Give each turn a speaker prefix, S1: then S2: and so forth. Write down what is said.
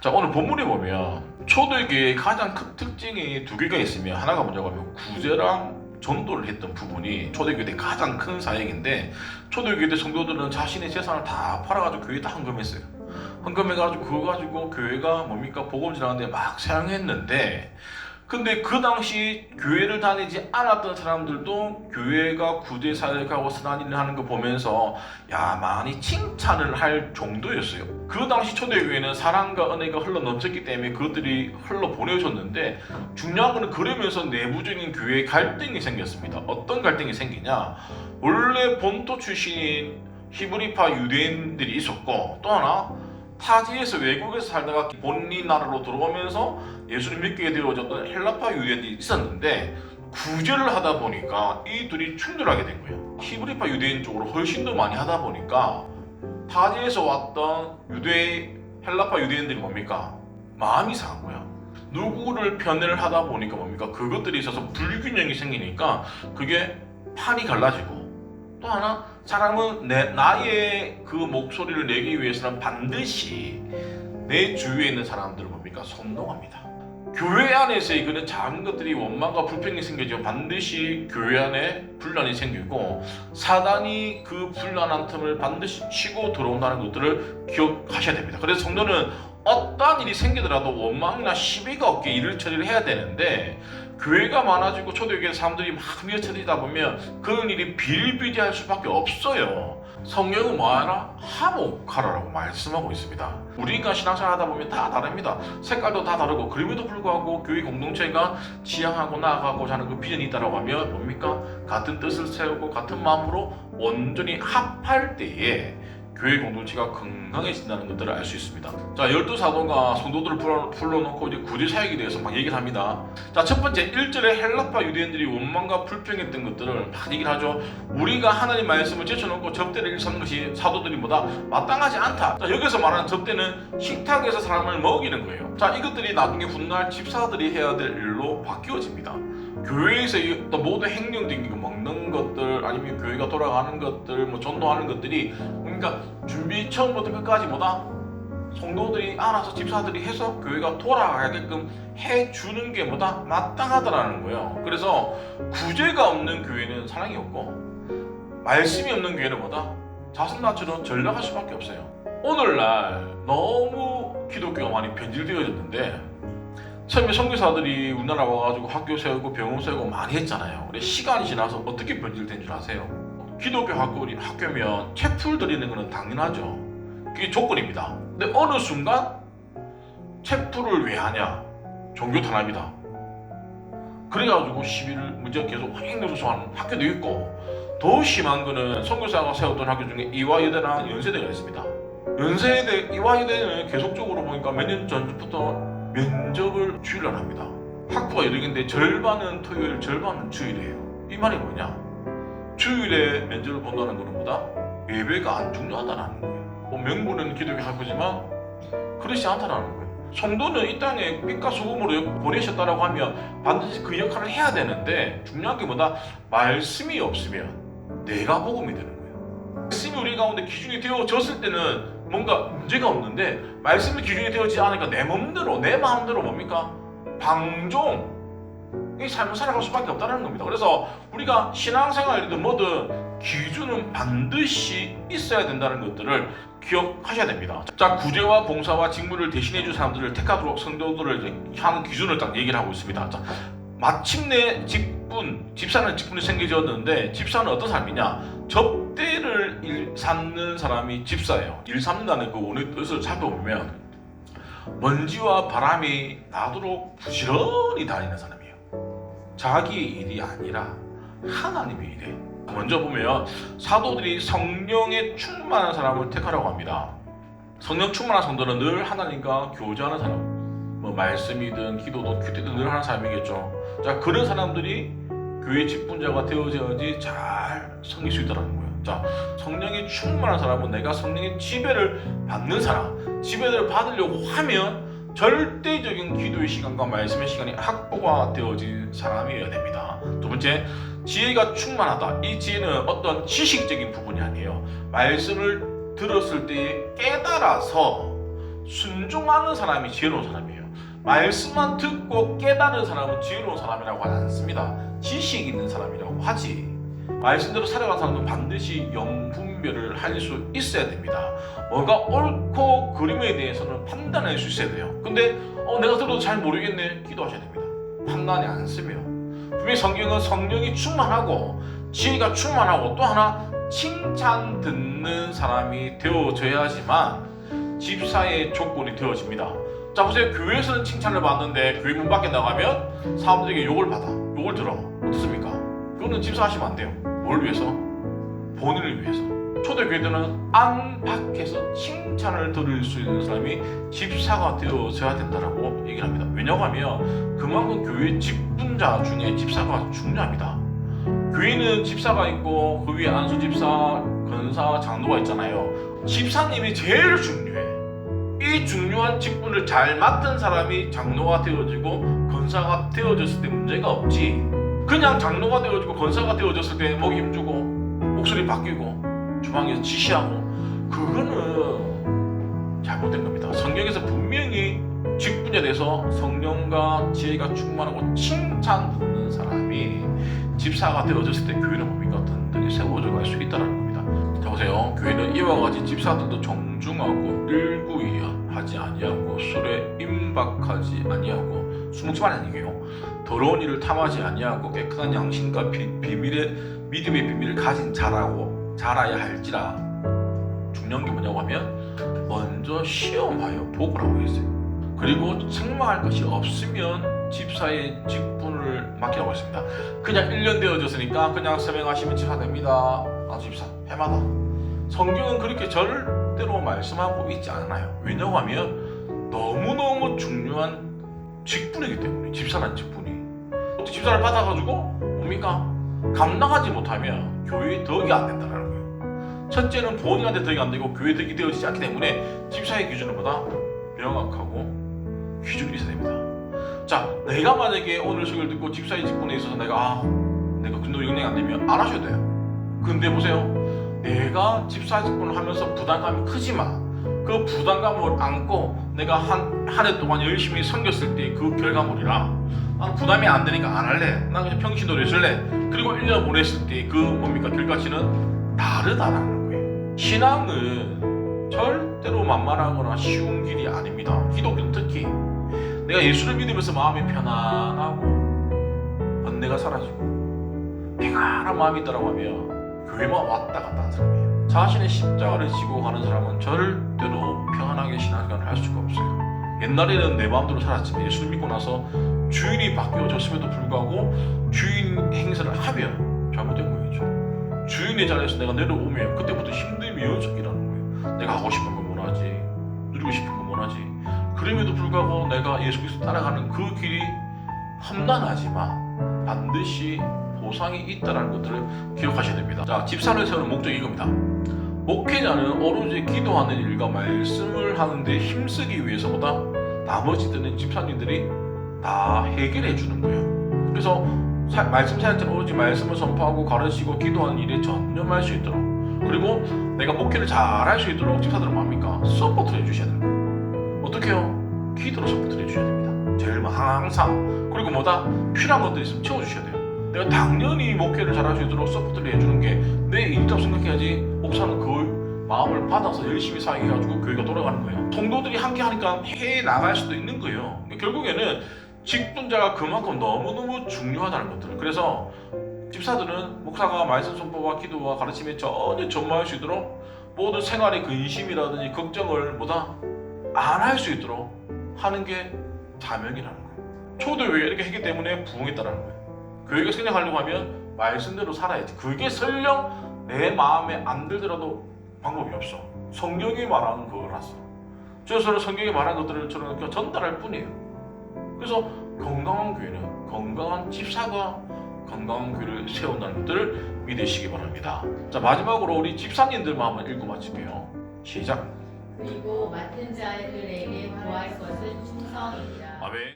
S1: 자, 오늘 본문에 보면 초대교회의 가장 큰 특징이 두 개가 있으면 하나가 뭐냐고 하면 구제랑 전도를 했던 부분이 초대교회의 가장 큰 사역인데, 초대교회 성도들은 자신의 재산을 다 팔아가지고 교회에 다 헌금했어요. 헌금해가지고 그거 가지고 교회가 뭡니까 복음 전하는데 막 사용했는데, 근데 그 당시 교회를 다니지 않았던 사람들도 교회가 구제 사역하고 선한 일을 하는 거 보면서 야 많이 칭찬을 할 정도였어요. 그 당시 초대교회는 사랑과 은혜가 흘러 넘쳤기 때문에 그것들이 흘러 보내줬는데, 중요한 거는 그러면서 내부적인 교회에 갈등이 생겼습니다. 어떤 갈등이 생기냐, 원래 본토 출신인 히브리파 유대인들이 있었고, 또 하나 타지에서 외국에서 살다가 본인 나라로 들어오면서 예수를 믿게 되어졌던 헬라파 유대인들이 있었는데, 구제를 하다 보니까 이 둘이 충돌하게 된 거예요. 히브리파 유대인 쪽으로 훨씬 더 많이 하다 보니까 타지에서 왔던 헬라파 유대인들이 뭡니까? 마음이 상한 거야. 누구를 편애를 하다 보니까 뭡니까? 그것들이 있어서 불균형이 생기니까 그게 판이 갈라지고, 또 하나 사람은 나의 그 목소리를 내기 위해서는 반드시 내 주위에 있는 사람들을 뭡니까? 선동합니다. 교회 안에서의 그런 작은 것들이 원망과 불평이 생기죠. 반드시 교회 안에 분란이 생기고, 사단이 그 분란한 틈을 반드시 치고 들어온다는 것들을 기억하셔야 됩니다. 그래서 성도는 어떠한 일이 생기더라도 원망이나 시비가 없게 일을 처리를 해야 되는데, 교회가 많아지고 초대교회 사람들이 막 밀어쳐지다 보면 그런 일이 비일비재할 수밖에 없어요. 성경은 뭐하라? 화목하라라고 말씀하고 있습니다. 우리가 신앙생활 하다 보면 다 다릅니다. 색깔도 다 다르고, 그럼에도 불구하고 교회 공동체가 지향하고 나아가고자 하는 그 비전이 있다고 하면 뭡니까? 같은 뜻을 세우고 같은 마음으로 온전히 합할 때에 교회 공동체가 건강해진다는 것들을 알 수 있습니다. 자, 12사도가 성도들을 불러놓고 이제 구제 사역에 대해서 막 얘기를 합니다. 자, 첫 번째 1절에 헬라파 유대인들이 원망과 불평했던 것들을 막 얘기를 하죠. 우리가 하나님 말씀을 제쳐놓고 접대를 일삼는 것이 사도들이 뭐다? 마땅하지 않다. 자, 여기서 말하는 접대는 식탁에서 사람을 먹이는 거예요. 자, 이것들이 나중에 훗날 집사들이 해야 될 일로 바뀌어집니다. 교회에서 어떤 모든 행령적인 거, 먹는 것들, 아니면 교회가 돌아가는 것들, 뭐 전도하는 것들이, 그러니까 준비 처음부터 끝까지 뭐다? 성도들이 알아서 집사들이 해서 교회가 돌아가게끔 해주는 게 뭐다? 마땅하다라는 거예요. 그래서 구제가 없는 교회는 사랑이 없고, 말씀이 없는 교회는 뭐다? 자선나처럼 전락할 수밖에 없어요. 오늘날 너무 기독교가 많이 변질되어졌는데, 처음에 선교사들이 우리나라 와가지고 학교 세우고 병원 세우고 많이 했잖아요. 근데 시간이 지나서 어떻게 변질된 줄 아세요? 기독교 학교면 책풀 드리는 것은 당연하죠. 그게 조건입니다. 근데 어느 순간 책풀을 왜 하냐? 종교 탄압이다. 그래가지고 시비를 문제가 계속 확행되면서 하는 학교도 있고, 더 심한 거는 선교사가 세웠던 학교 중에 이화여대나 연세대가 있습니다. 연세대, 이화여대는 계속적으로 보니까 몇 년 전부터 면접을 주일날 합니다. 학부가 8개인데 절반은 토요일, 절반은 주일이에요. 이 말이 뭐냐? 주일에 면접을 본다는 것은 뭐다? 예배가 안 중요하다는 거예요. 명분은 기독교 학교지만 그렇지 않다는 거예요. 성도는 이 땅에 빛과 소금으로 보내셨다라고 하면 반드시 그 역할을 해야 되는데, 중요한 게 뭐다? 말씀이 없으면 내가 복음이 되는 거예요. 말씀이 우리 가운데 기준이 되어졌을 때는 뭔가 문제가 없는데, 말씀이 기준이 되어지지 않으니까 내 맘대로 내 마음대로 뭡니까? 방종 이 삶을 살아갈 수밖에 없다는 겁니다. 그래서 우리가 신앙생활이든 뭐든 기준은 반드시 있어야 된다는 것들을 기억하셔야 됩니다. 자, 구제와 봉사와 직무를 대신해 줄 사람들을 택하도록 성도들을 이제 하는 기준을 딱 얘기를 하고 있습니다. 자, 마침내 집사는 직분이 생겨졌는데, 집사는 어떤 사람이냐? 접대를 일삼는 사람이 집사예요. 일삼는다는 그 원의 뜻을 살펴보면 먼지와 바람이 나도록 부지런히 다니는 사람이에요. 자기의 일이 아니라 하나님의 일이에요. 먼저 보면 사도들이 성령에 충만한 사람을 택하라고 합니다. 성령 충만한 성도는 늘 하나님과 교제하는 사람, 뭐 말씀이든 기도든 큐티든 늘 하는 사람이겠죠. 자, 그런 사람들이 교회 직분자가 되어져야지 잘 섬길 수 있다는 거예요. 자, 성령이 충만한 사람은 내가 성령의 지배를 받는 사람, 지배를 받으려고 하면 절대적인 기도의 시간과 말씀의 시간이 확보가 되어진 사람이어야 됩니다. 두 번째, 지혜가 충만하다. 이 지혜는 어떤 지식적인 부분이 아니에요. 말씀을 들었을 때 깨달아서 순종하는 사람이 지혜로운 사람이에요. 말씀만 듣고 깨달은 사람은 지혜로운 사람이라고 하지 않습니다. 지식 있는 사람이라고 하지. 말씀대로 살아가는 사람은 반드시 영분별을 할 수 있어야 됩니다. 뭐가 옳고 그름에 대해서는 판단할 수 있어야 돼요. 근데 내가 들어도 잘 모르겠네, 기도하셔야 됩니다. 판단이 안 쓰며 분명히 성경은 성령이 충만하고 지혜가 충만하고 또 하나 칭찬 듣는 사람이 되어져야지만 집사의 조건이 되어집니다. 자 보세요. 교회에서는 칭찬을 받는데 교회 문 밖에 나가면 사람들에게 욕을 받아. 욕을 들어. 어떻습니까? 그거는 집사 하시면 안 돼요. 뭘 위해서? 본인을 위해서. 초대교회들은 안팎에서 칭찬을 들을 수 있는 사람이 집사가 되어져야 된다고 얘기를 합니다. 왜냐하면 그만큼 교회 직분자 중에 집사가 중요합니다. 교회는 집사가 있고 그 위에 안수 집사, 권사, 장로가 있잖아요. 집사님이 제일 중요해. 이 중요한 직분을 잘 맡은 사람이 장로가 되어지고 권사가 되어졌을 때 문제가 없지. 그냥 장로가 되어지고 권사가 되어졌을 때 목이 힘주고 목소리 바뀌고 주방에서 지시하고 그거는 잘못된 겁니다. 성경에서 분명히 직분에 대해서 성령과 지혜가 충만하고 칭찬 듣는 사람이 집사가 되어졌을 때 교회는 뭡니까? 든든히 세워져 갈 수 있다는 겁니다. 자 보세요. 교회는 이와 같이 집사들도 정중하고 일구이하지 아니하고 술에 임박하지 아니하고 술 먹지 말라는 얘기예요. 더러운 일을 탐하지 아니하고 깨끗한 양심과 믿음의 비밀을 가진 자라야 할지라. 중요한 게 뭐냐고 하면 먼저 시험하여 보고라고 했어요. 그리고 책망할 것이 없으면 집사의 직분을 맡기라고 했습니다. 그냥 1년 되어졌으니까 그냥 서명하시면 집사 됩니다. 집사 해마다. 성경은 그렇게 절대로 말씀하고 있지 않아요. 왜냐고 하면 너무너무 중요한 직분이기 때문에. 집사라는 직분이 집사를 받아가지고 뭡니까? 감당하지 못하면 교회의 덕이 안 된다는 거예요. 첫째는 본인한테 덕이 안 되고 교회 덕이 되어지지 않기 때문에 집사의 기준은 보다 명확하고 기준이 있어야 됩니다. 자, 내가 만약에 오늘 소개를 듣고 집사의 직분에 있어서 내가 근도 영향이 안 되면 안 하셔도 돼요. 근데 보세요. 내가 집사의 직분을 하면서 부담감이 크지만 그 부담감을 안고 내가 한 해 동안 열심히 섬겼을 때 그 결과물이라 난 부담이 안 되니까 안 할래. 난 그냥 평신도로 했을래. 그리고 1년 보냈을 때 그 결과치는 다르다라는 거예요. 신앙은 절대로 만만하거나 쉬운 길이 아닙니다. 기독교는 특히 내가 예수를 믿으면서 마음이 편안하고 번뇌가 사라지고 평안한 마음이 있다고 하면 교회만 왔다 갔다 하는 사람이에요. 자신의 십자가를 지고 가는 사람은 절대로 평안하게 신앙생활을 할 수가 없어요. 옛날에는 내 마음대로 살았지만 예수를 믿고 나서 주인이 바뀌어졌음에도 불구하고 주인 행세를 하면 잘못된 거겠죠. 주인의 자리에서 내가 내려오면 그때부터 힘듦이 연속이라는 거예요. 내가 하고 싶은 건 뭐하지? 누리고 싶은 건 뭐하지? 그럼에도 불구하고 내가 예수 그리스도 따라가는 그 길이 험난하지만 반드시 보상이 있다는 것들을 기억하셔야 됩니다. 자, 집사를 세우는 목적이 이겁니다. 목회자는 오로지 기도하는 일과 말씀을 하는데 힘쓰기 위해서보다 나머지들은 집사님들이 다 해결해 주는 거예요. 그래서 말씀 사역자는 오로지 말씀을 선포하고 가르치고 기도하는 일에 전념할 수 있도록, 그리고 내가 목회를 잘 할 수 있도록 집사들은 뭡니까? 서포트를 해주셔야 되는 거예요. 어떻게 해요? 기도로 서포트를 해주셔야 됩니다. 제일 항상. 그리고 뭐다? 필요한 것들 있으면 채워주셔야 돼요. 내가 당연히 목회를 잘 할 수 있도록 서포트를 해주는 게 내 일이라고 생각해야지. 목사는 그 마음을 받아서 열심히 사역해가지고 교회가 돌아가는 거예요. 성도들이 함께 하니까 해 나갈 수도 있는 거예요. 결국에는 직분자가 그만큼 너무너무 중요하다는 것들. 그래서 집사들은 목사가 말씀 선포와 기도와 가르침에 전혀 전무할 수 있도록 모든 생활의 근심이라든지 걱정을 뭐다 안 할 수 있도록 하는 게 사명이라는 거예요. 초대교회가 이렇게 했기 때문에 부흥했다는 거예요. 교회가 생각하려고 하면 말씀대로 살아야지. 그게 설령 내 마음에 안 들더라도 방법이 없어. 성경이 말하는 거라서. 저는 성경이 말하는 것들을 저는 그냥 전달할 뿐이에요. 그래서 건강한 교회는 건강한 집사가 건강한 교회를 세운다는 것들을 믿으시기 바랍니다. 자, 마지막으로 우리 집사님들만 한번 읽고 마칠게요. 시작.
S2: 그리고 맡은 자들에게 구할 것은 충성이니라.
S1: 아멘.